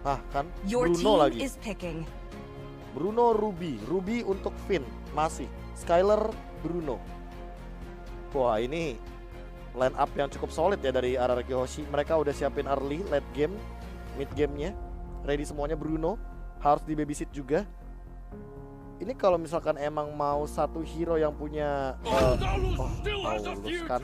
Ah kan, Your Bruno team lagi. is picking. Bruno, Ruby untuk Finn masih. Skylar, Bruno. Wah ini line up yang cukup solid ya dari RRQ Hoshi. Mereka udah siapin early, late game, mid gamenya. Ready semuanya. Bruno harus di babysit juga. Ini kalau misalkan emang mau satu hero yang punya Aulus kan.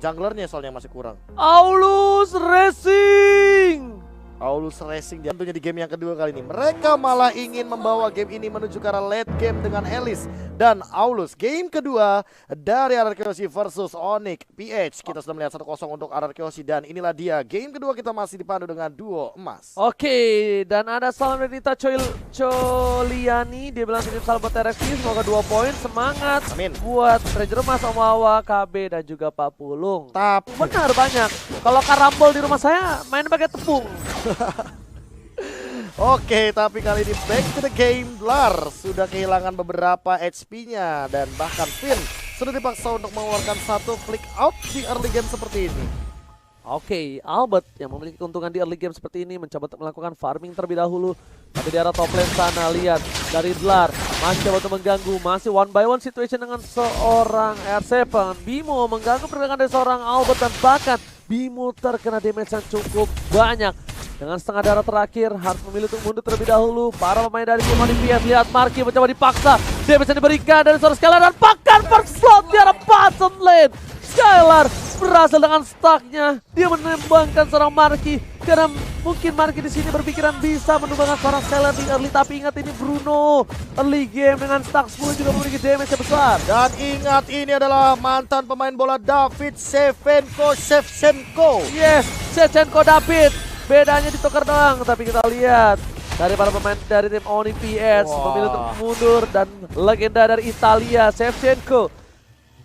Junglernya soalnya masih kurang. Aulus Racing. Aulus Racing tentunya di game yang kedua kali ini. Mereka malah ingin membawa game ini menuju ke arah late game dengan Alice dan Aulus. Game kedua dari RRQ Hoshi versus Onyx PH. Kita sudah melihat 1-0 untuk RRQ Hoshi dan inilah dia. Game kedua kita masih dipandu dengan duo emas. Oke, dan ada salam dari Nita Choliani. Dia bilang titip salam buat RFC, semoga 2 poin. Semangat. Amin. Buat Ranger Mas, Om Wawa, KB dan juga Pak Pulung. Tapi Benar banyak. Kalau karambol di rumah saya main pakai tepung. Oke, tapi kali ini back to the game. Blar sudah kehilangan beberapa HP-nya dan bahkan Finn sudah dipaksa untuk mengeluarkan satu flick out di early game seperti ini. Oke, Albert yang memiliki keuntungan di early game seperti ini mencoba untuk melakukan farming terlebih dahulu. Tapi di arah top lane sana, lihat dari Blar masih coba untuk mengganggu, masih one by one situation dengan seorang R7. Bimo mengganggu pergerakan dari seorang Albert dan bahkan Bimo terkena damage yang cukup banyak. Dengan setengah darah terakhir harus memilih untuk mundur terlebih dahulu. Para pemain dari tim Onyx, lihat Marky mencoba dipaksa. Damage yang diberikan dari seorang Skylar dan bahkan first slot di arah bottom lane. Skylar berhasil dengan stucknya. Dia menembangkan seorang Marky karena mungkin Marky di sini berpikiran bisa menumbangkan seorang Skylar di early. Tapi ingat ini Bruno early game dengan stuck 10 juga memiliki damage yang besar. Dan ingat ini adalah mantan pemain bola David Shevchenko. Yes, Shevchenko David. Bedanya ditukar doang, tapi kita lihat dari para pemain dari tim Onyx PS memilih untuk mundur dan legenda dari Italia Shevchenko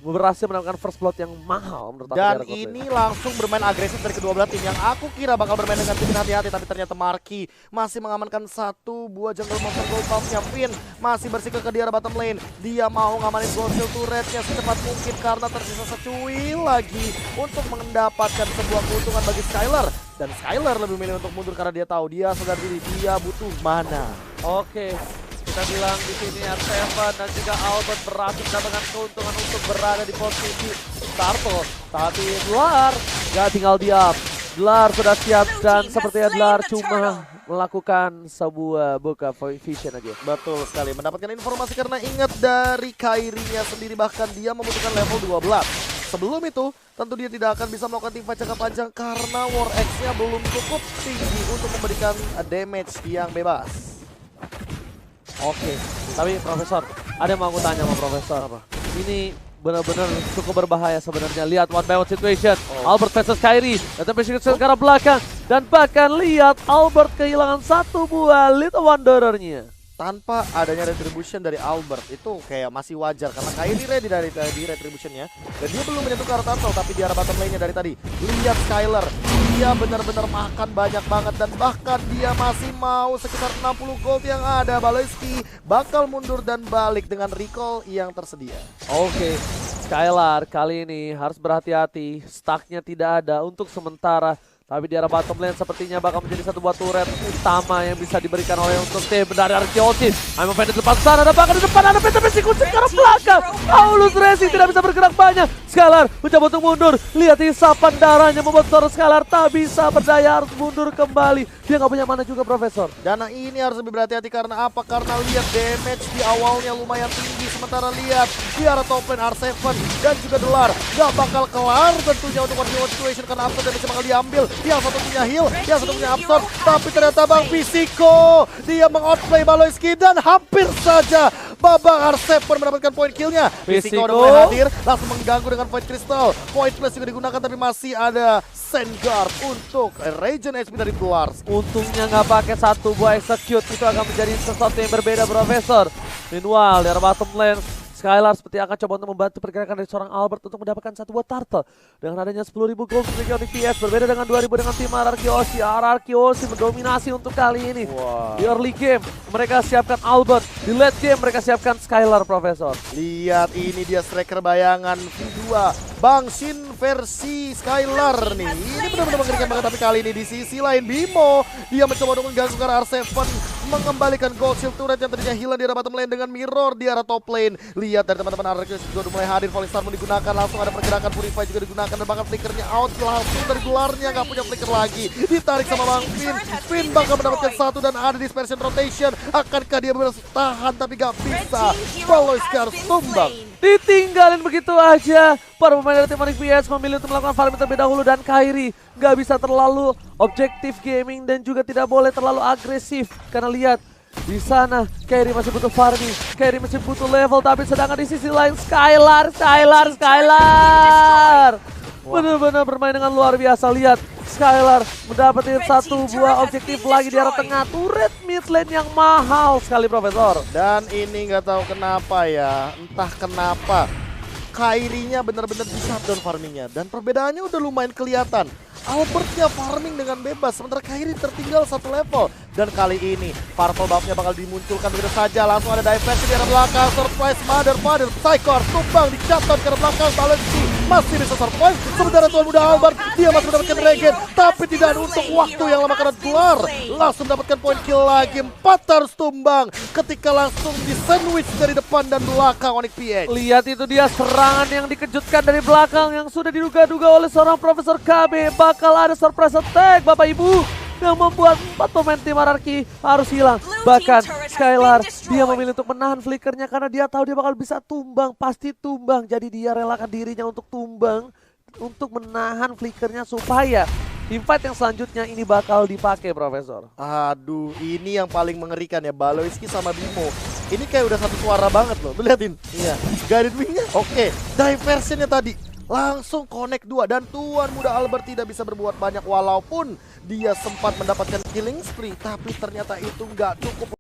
berhasil mendapatkan first blood yang mahal menurut aku. Dan ini langsung bermain agresif dari kedua belah tim. Yang aku kira bakal bermain dengan tim hati-hati, tapi ternyata Marky masih mengamankan satu buah jungle monster gold pumpnya. Finn masih bersikup ke di arah bottom lane. Dia mau ngamanin gold shield turretnya secepat mungkin karena tersisa secuil lagi untuk mendapatkan sebuah keuntungan bagi Skylar. Dan Skylar lebih memilih untuk mundur karena dia tahu dia sadar diri dia butuh mana. Oke. Kita bilang di sini R7 dan juga Albert berhasil mendapatkan keuntungan untuk berada di posisi startle. Tapi Blar gak tinggal diam. Blar sudah siap dan sepertinya Blar cuma melakukan sebuah buka vision aja. Betul sekali, mendapatkan informasi karena ingat dari Kairinya sendiri bahkan dia membutuhkan level 12. Sebelum itu tentu dia tidak akan bisa melakukan teamfight jangka panjang karena War X-nya belum cukup tinggi untuk memberikan damage yang bebas. Oke, tapi Profesor, ada yang mau aku tanya sama Profesor. Apa? Ini benar-benar cukup berbahaya sebenarnya. Lihat one by one situation, Albert versus Kairi, datang ke arah belakang. Dan bahkan lihat Albert kehilangan satu buah Little Wanderer-nya. Tanpa adanya retribution dari Albert itu kayak masih wajar karena Kairi ready dari retributionnya dan dia belum menyentuh ke arah turtle, tapi di arah bottom lane-nya dari tadi lihat Skylar, dia benar-benar makan banyak banget dan bahkan dia masih mau sekitar 60 gold yang ada. Baloyski bakal mundur dan balik dengan recall yang tersedia. Oke, Skylar kali ini harus berhati-hati, stucknya tidak ada untuk sementara. Tapi di arah bottom lane sepertinya bakal menjadi satu buah turret utama yang bisa diberikan oleh untuk tim dari RRQ Hoshi. I'm offended di depan sana, ada bahkan di depan ada PTP kunci ke arah belakang. Aulus Racing tidak bisa bergerak banyak. Skylar mencoba untuk mundur. Lihat isapan darahnya membuat seorang Skylar tak bisa berdaya, harus mundur kembali. Dia nggak punya mana juga Profesor. Dan ini harus lebih berhati-hati karena apa? Karena lihat damage di awalnya lumayan tinggi. Sementara lihat di arah top lane R7 dan juga Delar gak bakal kelar tentunya untuk one situation karena Absorb damage bakal diambil. Yang satu punya heal, yang satu punya Absorb, tapi ternyata Bang Fisiko dia mengoutplay Baloyski dan hampir saja Babang R7 mendapatkan point killnya. Fisiko udah mulai hadir, langsung mengganggu dengan Void Crystal. Void Flash juga digunakan tapi masih ada Sandguard untuk regen HP dari Blars. Untungnya nggak pakai satu buah execute, itu akan menjadi sesuatu yang berbeda Profesor. Meanwhile, dari bottom lane Skylar seperti akan coba untuk membantu pergerakan dari seorang Albert untuk mendapatkan satu buah turtle. Dengan adanya 10.000 gold dari Onyx PS, berbeda dengan 2.000 dengan tim RRQ Oshi. RRQ Oshi mendominasi untuk kali ini. Di early game mereka siapkan Albert, di late game mereka siapkan Skylar, Profesor. Lihat ini dia striker bayangan V2 Bang Shin versi Skylar nih. Ini benar-benar mengerikan banget, tapi kali ini di sisi lain Bimo dia mencoba untuk mengganggu karena R7 mengembalikan gold shield turret yang tadinya hilang di arah bottom lane dengan mirror di arah top lane. Lihat dari teman-teman RRQ juga udah mulai hadir, Falling Star pun digunakan, langsung ada pergerakan Purify juga digunakan dan bahkan flickernya out langsung dari gelarnya, nggak punya flicker lagi. Ditarik sama Bang Finn. Finn bakal mendapatkan satu dan ada dispersion rotation. Akankah dia bertahan tapi nggak bisa. Baloiski harus tumbang. Ditinggalin begitu aja. Para pemain dari tim Onyx PS memilih untuk melakukan farming terlebih dahulu dan Kairi nggak bisa terlalu objektif gaming dan juga tidak boleh terlalu agresif karena lihat di sana Kairi masih butuh farming, Kairi masih butuh level, tapi sedangkan di sisi lain Skylar benar-benar bermain dengan luar biasa. Lihat Skylar mendapatkan satu buah objektif lagi di arah tengah, turret mid lane yang mahal sekali, Profesor. Dan ini nggak tahu kenapa ya, entah kenapa Kairinya benar-benar di shutdown farmingnya dan perbedaannya udah lumayan kelihatan. Albertnya farming dengan bebas, sementara Kairi tertinggal satu level. Dan kali ini Powerful buff-nya bakal dimunculkan begitu saja. Langsung ada diversi di arah belakang, surprise Mother Psycho tumbang di shutdown ke arah belakang. Baloiski masih bisa surprise, sementara tuan muda Albert dia masih mendapatkan regen, tapi tidak ada untuk waktu yang lama karena gelar. Langsung mendapatkan poin kill lagi, 4 harus tumbang ketika langsung di sandwich dari depan dan belakang Onyx PH. Lihat itu dia serangan yang dikejutkan dari belakang yang sudah diduga-duga oleh seorang Profesor KB. Bakal ada surprise attack Bapak Ibu yang membuat 4 pemain tim RRQ harus hilang. Bahkan Skylar dia memilih untuk menahan flickernya karena dia tahu dia bakal bisa tumbang, pasti tumbang. Jadi dia relakan dirinya untuk tumbang, untuk menahan flickernya supaya teamfight yang selanjutnya ini bakal dipakai, Profesor. Aduh, ini yang paling mengerikan ya, Baloiski sama Bimo. Ini kayak udah satu suara banget loh, tuh liatin. Iya, guided wing-nya oke. Diversionnya tadi langsung connect 2 dan tuan muda Albert tidak bisa berbuat banyak walaupun dia sempat mendapatkan killing spree, tapi ternyata itu nggak cukup.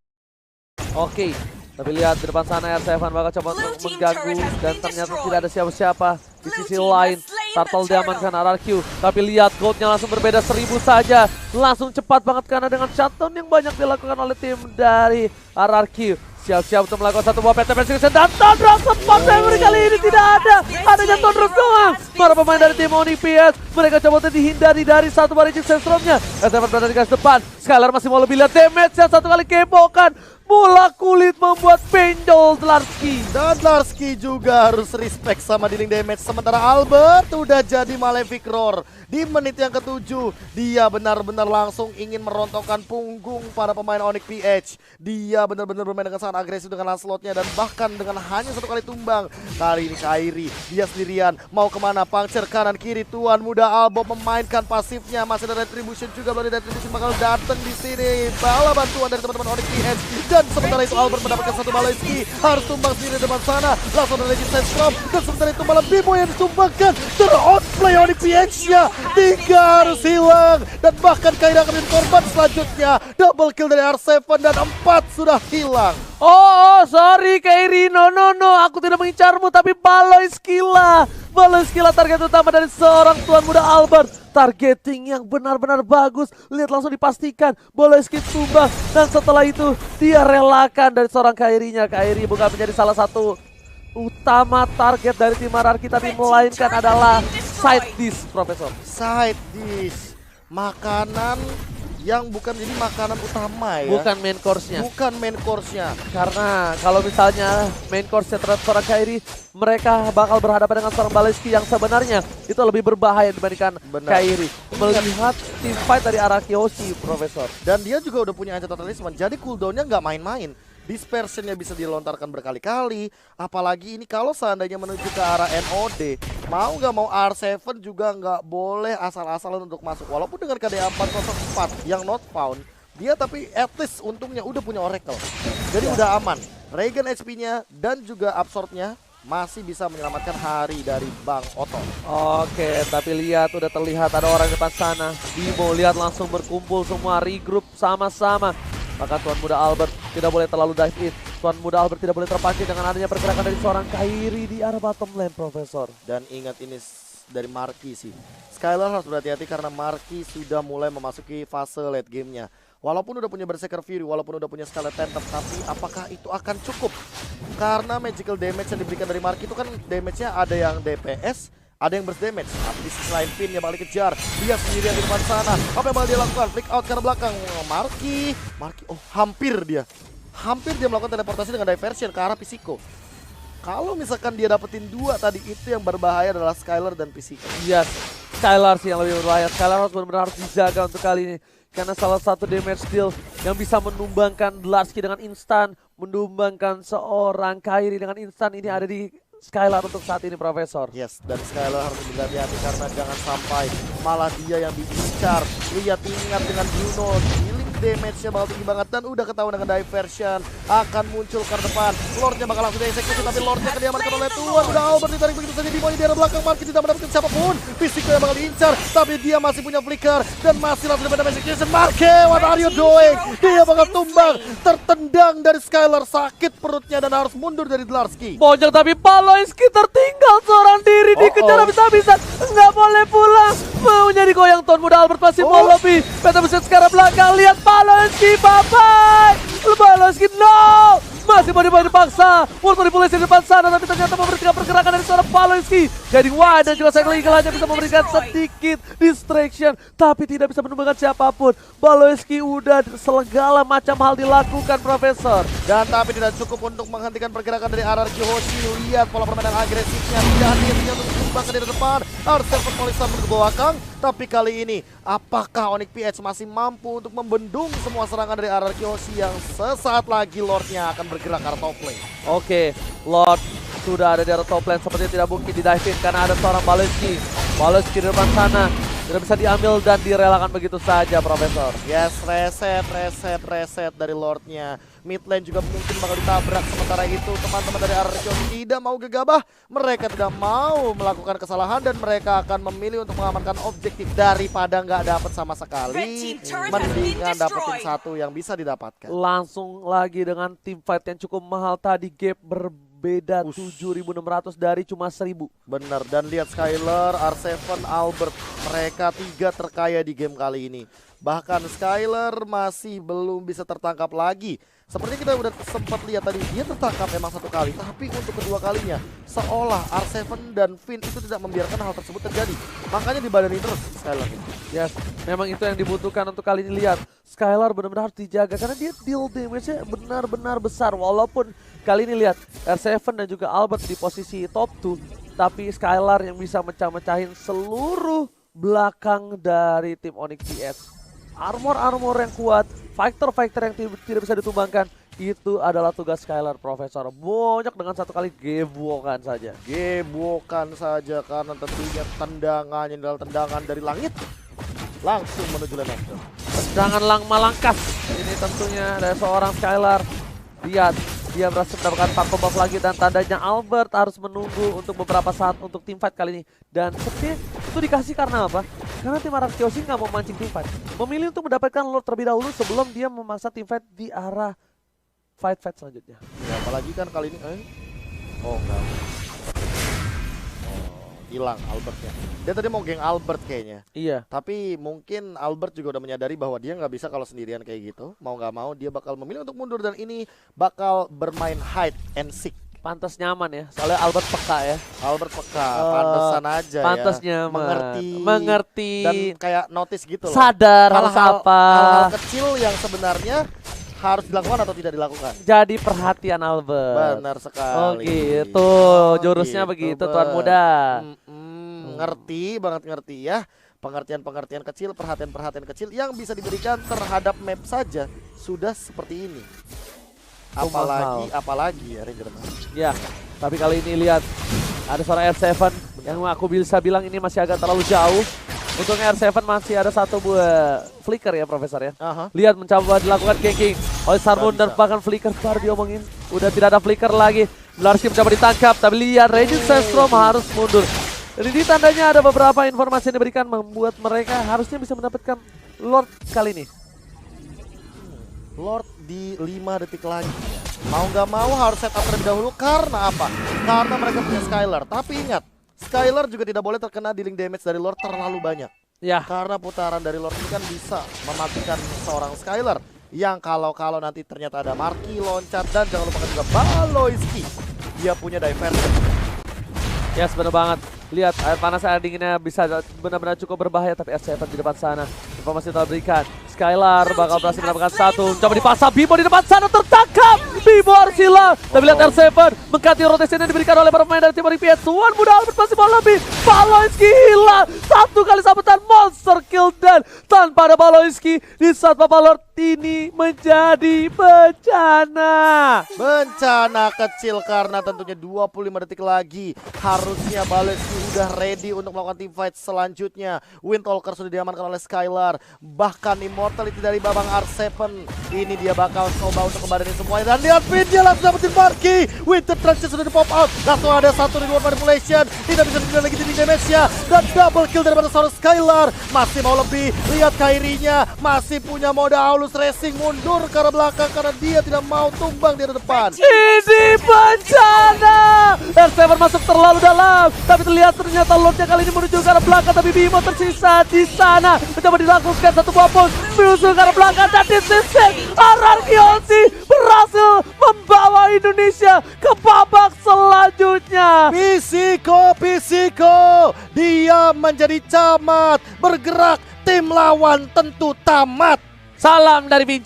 Oke, tapi lihat di depan sana R7 bakal coba untuk mengganggu dan ternyata tidak ada siapa-siapa. Di sisi lain Turtle diamankan RRQ, tapi lihat goldnya langsung berbeda 1000 saja. Langsung cepat banget karena dengan shutdown yang banyak dilakukan oleh tim dari RRQ. Siap-siap untuk melakukan satu buah PT Persecution dan Thundrop support memory kali ini tidak ada. Adanya Thundrop doang. Para pemain dari tim Onyx PS mereka coba untuk dihindari dari satu barisan Sandstorm-nya. S7 berada di garis depan. Skylar masih mau lebih lihat damage yang satu kali kepokan. Bola kulit membuat benjol Dlarsky. Dan Dlarsky juga harus respect sama dealing damage. Sementara Albert udah jadi Malefic Roar. Di menit yang ke-7 dia benar-benar langsung ingin merontokkan punggung para pemain Onyx PH. Dia benar-benar bermain dengan sangat agresif dengan Lancelot-nya dan bahkan dengan hanya satu kali tumbang. Kali ini Kairi dia sendirian mau kemana, puncture kanan kiri. Tuan muda Albo memainkan pasifnya, masih ada retribution juga, belum ada retribution bakal datang di sini. Bala bantuan dari teman-teman Onyx PH. Dan sementara itu Albert mendapatkan satu Baloiski, harus tumbang sendiri di depan sana. Langsung ada lagi Sandstorm dan sementara itu malah Bimo yang ditumbangkan. Ter-outplay Onyx PH-nya, 3 harus hilang dan bahkan Kairi akan menjadi korban selanjutnya. Double kill dari R7 dan 4 sudah hilang. Oh, sorry Kairi, no, aku tidak mengincarmu tapi Baloiski lah target utama dari seorang tuan muda Albert. Targeting yang benar-benar bagus, lihat langsung dipastikan Baloiski tumbang dan setelah itu dia relakan dari seorang Kairinya. Kairi bukan menjadi salah satu utama target dari tim RRQ tapi melainkan adalah side dish, Profesor. Side dish, makanan yang bukan jadi makanan utama ya. Bukan main course-nya. Bukan main course-nya. Karena kalau misalnya main course-nya terhadap seorang Kairi, mereka bakal berhadapan dengan seorang Baloiski yang sebenarnya itu lebih berbahaya dibandingkan Kairi. Melihat team fight dari RRQ Oshi, Profesor. Dan dia juga udah punya Ancient Talisman, jadi cooldown-nya nggak main-main. Dispersionnya bisa dilontarkan berkali-kali. Apalagi ini kalau seandainya menuju ke arah NOD, mau nggak mau R7 juga nggak boleh asal-asalan untuk masuk. Walaupun dengan KDA 404 yang not found, dia tapi at least untungnya udah punya Oracle. Jadi udah aman. Regen HP-nya dan juga absorb-nya masih bisa menyelamatkan hari dari Bang Otto. Oke, tapi lihat udah terlihat ada orang di depan sana. Bimo lihat langsung berkumpul semua, regroup sama-sama. Maka tuan muda Albert tidak boleh terlalu dive in. Tuan muda Albert tidak boleh terpancing dengan adanya pergerakan dari seorang Kairi di arah bottom lane, Profesor. Dan ingat ini dari Marky sih. Skylar harus berhati-hati karena Marky sudah mulai memasuki fase late gamenya. Walaupun udah punya Berserker Fury, walaupun udah punya Scarlet Phantom, tapi apakah itu akan cukup? Karena magical damage yang diberikan dari Marky itu kan damage-nya ada yang DPS, ada yang burst damage. Tapi di sisi lain Finn yang balik kejar, dia sendirian di depan sana. Apa yang bakal dia lakukan? Flick out ke arah belakang. Marky, oh hampir dia melakukan teleportasi dengan diversion ke arah Physico. Kalau misalkan dia dapetin 2 tadi, itu yang berbahaya adalah Skylar dan Physico. Yes, Skylar sih yang lebih berbahaya. Skylar harus benar-benar harus dijaga untuk kali ini. Karena salah satu damage deal yang bisa menumbangkan Dlarsky dengan instan, menumbangkan seorang Kairi dengan instan, ini ada di Skylar untuk saat ini, Profesor. Yes, dan Skylar harus berhati-hati karena jangan sampai malah dia yang diincar. Lihat, ingat dengan Bruno, healing damage-nya bakal tinggi banget dan udah ketahuan dengan diversion akan muncul ke depan. Lordnya bakal langsung dieksekusi, tapi Lordnya diamankan oleh Tuan. Udah Albert ditarik begitu saja, Bimonya di arah belakang. Marky tidak mendapatkan siapapun. Physico yang bakal diincar, tapi dia masih punya flicker dan masih langsung dapat execution. Marky, what are you doing? Dia bakal tumbang, tertendang dari Skylar, sakit perutnya dan harus mundur dari Dlarsky. Bojong tapi Paloinski tertinggal seorang diri, dikejar habis-habisan, nggak boleh pulang. Maunya digoyang, Tuan muda Albert masih mau lobby. Peta buset sekarang belakang, lihat Paloinski, bye-bye. Paloinski, no! Masih mau dipaksa, Wolf manipulasi di depan sana, tapi ternyata memberikan pergerakan dari seorang Paloinski. Jadi wide dan juga Cycle Eagle hanya bisa memberikan sedikit distraction, tapi tidak bisa menemukan siapapun. Paloinski udah segala macam hal dilakukan, Profesor. Dan tapi tidak cukup untuk menghentikan pergerakan dari RRQ Hoshi. Lihat pola permainan agresifnya, tidak henti-hentinya untuk dikembangkan dari depan. Arseven Polisa ke belakang, tapi kali ini apakah Onyx PH masih mampu untuk membendung semua serangan dari RRQ Hoshi yang sesaat lagi Lordnya akan bergerak ke arah top lane. Oke, Lord sudah ada di arah top lane, sepertinya tidak mungkin di-dive-in karena ada seorang Paloinski. Paloinski di depan sana, tidak bisa diambil dan direlakan begitu saja, Profesor. Yes, reset dari Lordnya. Mid lane juga mungkin bakal ditabrak. Sementara itu teman-teman dari RRQ tidak mau gegabah. Mereka tidak mau melakukan kesalahan dan mereka akan memilih untuk mengamankan objektif daripada nggak dapat sama sekali. Mendingan dapetin satu yang bisa didapatkan. Langsung lagi dengan tim fight yang cukup mahal tadi, gap berbeda 7.600 dari cuma 1.000. Bener, dan lihat Skylar, R7, Albert, mereka 3 terkaya di game kali ini. Bahkan Skylar masih belum bisa tertangkap lagi. Seperti kita udah sempat lihat tadi, dia tertangkap memang 1 kali, tapi untuk kedua kalinya seolah R7 dan Finn itu tidak membiarkan hal tersebut terjadi. Makanya dibadani terus Skylar. Yes, memang itu yang dibutuhkan untuk kali ini. Lihat, Skylar benar-benar harus dijaga karena dia deal damage-nya benar-benar besar. Walaupun kali ini lihat R7 dan juga Albert di posisi top 2, tapi Skylar yang bisa mecah-mecahin seluruh belakang dari tim Onyx PH. Armor-armor yang kuat, fighter-fighter yang tidak bisa ditumbangkan, itu adalah tugas Skylar, Profesor. Banyak dengan 1 kali gebwokan saja. Gebwokan saja karena tentunya tendangannya adalah tendangan dari langit langsung menuju lane master. Tendangan malangkas ini tentunya dari seorang Skylar. Lihat, dia berhasil mendapatkan 4 buff lagi dan tandanya Albert harus menunggu untuk beberapa saat untuk tim fight kali ini. Dan sepertinya itu dikasih karena apa? Karena tim RRQ Hoshi nggak mau mancing tim fight. Memilih untuk mendapatkan Lord terlebih dahulu sebelum dia memaksa tim fight di arah fight selanjutnya. Ya, apalagi kan kali ini oh enggak. Hilang Albertnya. Dia tadi mau geng Albert kayaknya. Iya. Tapi mungkin Albert juga udah menyadari bahwa dia nggak bisa kalau sendirian kayak gitu. Mau nggak mau dia bakal memilih untuk mundur dan ini bakal bermain hide and seek. Pantas nyaman ya, soalnya Albert peka ya. Albert peka, pantesan aja pantas ya. Nyaman. Mengerti. Dan kayak notice gitu loh. Sadar harus apa. Hal-hal kecil yang sebenarnya harus dilakukan atau tidak dilakukan. Jadi perhatian Albert. Benar sekali. Oh gitu, jurusnya gitu, begitu Tuan Muda. Ngerti banget, ngerti ya. Pengertian-pengertian kecil, perhatian-perhatian kecil yang bisa diberikan terhadap map saja sudah seperti ini. Apalagi ya Ranger. Ya, tapi kali ini lihat ada seorang R7 yang aku bisa bilang ini masih agak terlalu jauh. Untungnya R7 masih ada 1 buah flicker ya, Profesor ya. Lihat mencoba dilakukan ganking oleh Sarmun dan bahkan flicker baru diomongin. Udah tidak ada flicker lagi. Dlarsky mencoba ditangkap, tapi lihat Regis Sestrom harus mundur. Dan ini tandanya ada beberapa informasi yang diberikan membuat mereka harusnya bisa mendapatkan Lord kali ini. Lord di 5 detik lagi. Mau nggak mau harus setup terlebih dahulu karena apa? Karena mereka punya Skylar. Tapi ingat, Skylar juga tidak boleh terkena dealing damage dari Lord terlalu banyak. Ya. Karena putaran dari Lord ini kan bisa mematikan seorang Skylar. Yang kalau nanti ternyata ada Marky loncat dan jangan lupakan juga Baloiski. Dia punya diversion. Yes, benar banget. Lihat air panas air dinginnya bisa benar-benar cukup berbahaya, tapi R7 di depan sana. Informasi telah berikan. Skylar bakal berhasil mendapatkan satu. Coba dipasang Bimo di depan sana, tertangkap. Bimo harus hilang. Tapi lihat R7 mengganti rotasi yang diberikan oleh pemain dari tim RPS. Tuan muda Albert masih mau lebih. Baloiski hilang. Satu kali sabetan monster kill dan tanpa ada Baloiski di saat Papa Lord ini menjadi bencana. Bencana kecil karena tentunya 25 detik lagi. Harusnya Baloiski udah ready untuk melakukan teamfight selanjutnya. Windtalker sudah diamankan oleh Skylar. Bahkan Immortality dari Babang R7. Ini dia bakal coba untuk kembali semuanya. Dan lihat pin dia langsung dapetin Marky. Winter Trunks sudah di pop out. Langsung ada satu reward manipulation. Tidak bisa diberikan lagi dealing damage-nya. Dan double kill daripada seorang Skylar. Masih mau lebih. Lihat Kairinya. Masih punya mode Aulus Racing mundur ke arah belakang karena dia tidak mau tumbang di depan. Ini bencana. R7 masuk terlalu dalam, tapi ternyata Lordnya kali ini menuju ke arah belakang, tapi Bimo tersisa di sana. Mencoba dilakukan satu buah push menuju ke arah belakang dan disisik. Ararkiosi berhasil membawa Indonesia ke babak selanjutnya. Pisiko, dia menjadi camat. Bergerak, tim lawan tentu tamat. Salam dari Vinci.